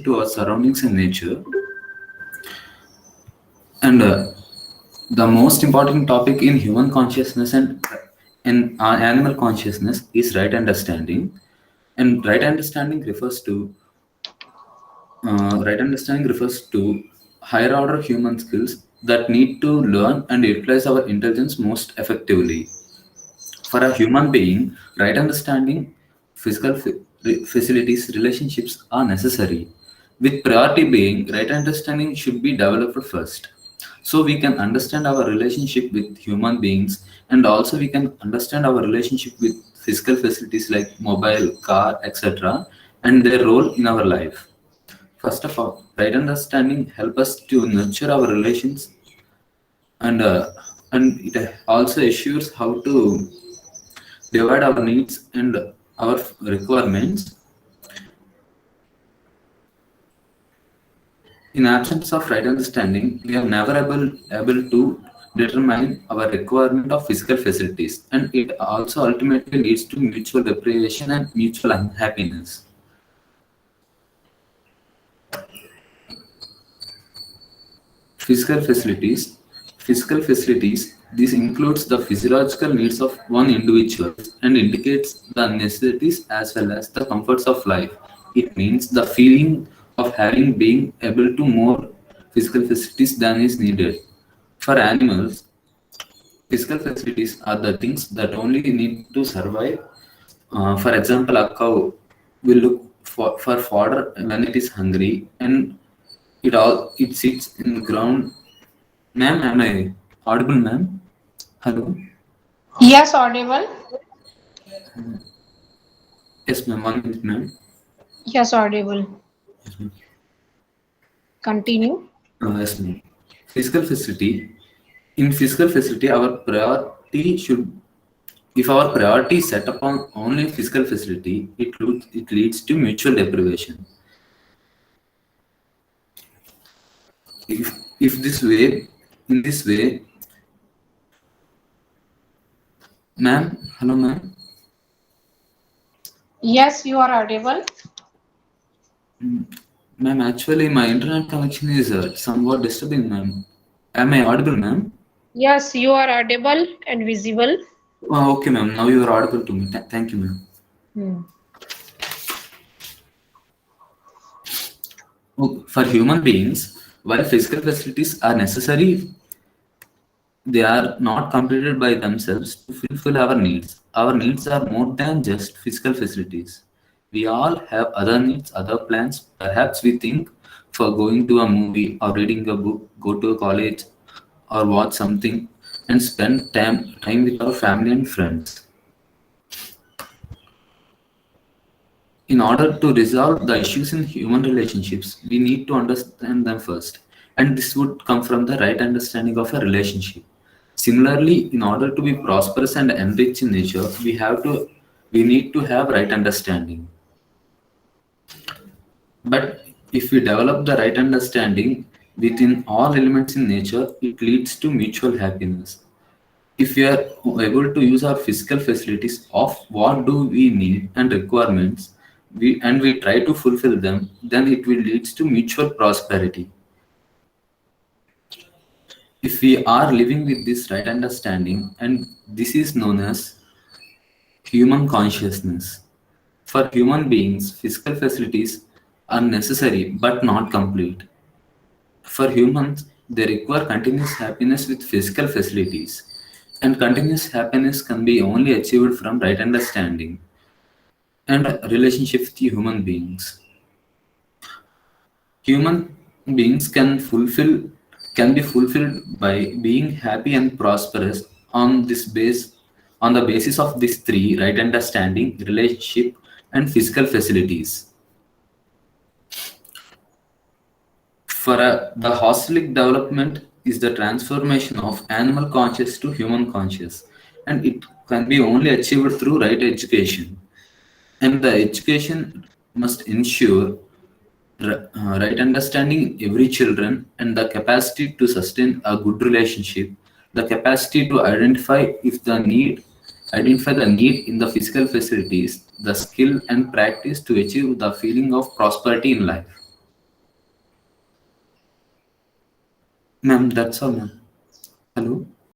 to our surroundings and nature. And the most important topic in human consciousness and in animal consciousness is right understanding. And right understanding refers to higher order human skills that need to learn and utilize our intelligence most effectively. For a human being, right understanding, facilities, relationships are necessary. With priority being, right understanding should be developed first. So we can understand our relationship with human beings, and also we can understand our relationship with physical facilities like mobile, car, etc., and their role in our life. First of all, right understanding help us to nurture our relations, and it also assures how to divide our needs and our requirements. In absence of right understanding, we are never able to determine our requirement of physical facilities, and it also ultimately leads to mutual deprivation and mutual unhappiness. Physical facilities. Physical facilities. This includes the physiological needs of one individual and indicates the necessities as well as the comforts of life. It means the feeling of having being able to more physical facilities than is needed. For animals, physical facilities are the things that only need to survive. For example, a cow will look for fodder when it is hungry, and it sits in the ground. Ma'am, am I audible, ma'am? Hello? Yes, audible. Yes, ma'am. 1 minute, ma'am. Yes, audible. Yes, ma'am. Continue. Yes, ma'am. Physical facility. In physical facility, our priority should, if our priority is set upon only physical facility, it leads to mutual deprivation. If this way, in this way, ma'am, hello, ma'am. Yes, you are audible. Ma'am, actually, my internet connection is somewhat disturbing, ma'am. Am I audible, ma'am? Yes, you are audible and visible. Okay, ma'am. Now you are audible to me. Thank you, ma'am. Hmm. For human beings, while physical facilities are necessary, they are not completed by themselves to fulfill our needs. Our needs are more than just physical facilities. We all have other needs, other plans. Perhaps we think for going to a movie or reading a book, go to a college or watch something and spend time with our family and friends. In order to resolve the issues in human relationships, we need to understand them first. And this would come from the right understanding of a relationship. Similarly, in order to be prosperous and enrich in nature, we need to have right understanding. But if we develop the right understanding within all elements in nature, it leads to mutual happiness. If we are able to use our physical facilities of what do we need and requirements, we try to fulfill them, then it will leads to mutual prosperity. If we are living with this right understanding, and this is known as human consciousness. For human beings, physical facilities are necessary but not complete. For humans, they require continuous happiness with physical facilities, and continuous happiness can be only achieved from right understanding and relationship with human beings. Human beings can be fulfilled by being happy and prosperous on the basis of these three: right understanding, relationship, and physical facilities. The holistic development is the transformation of animal conscious to human conscious, and it can be only achieved through right education. And the education must ensure right understanding every children and the capacity to sustain a good relationship, the capacity to identify the need in the physical facilities, the skill and practice to achieve the feeling of prosperity in life. Ma'am, that's all, ma'am. Hello?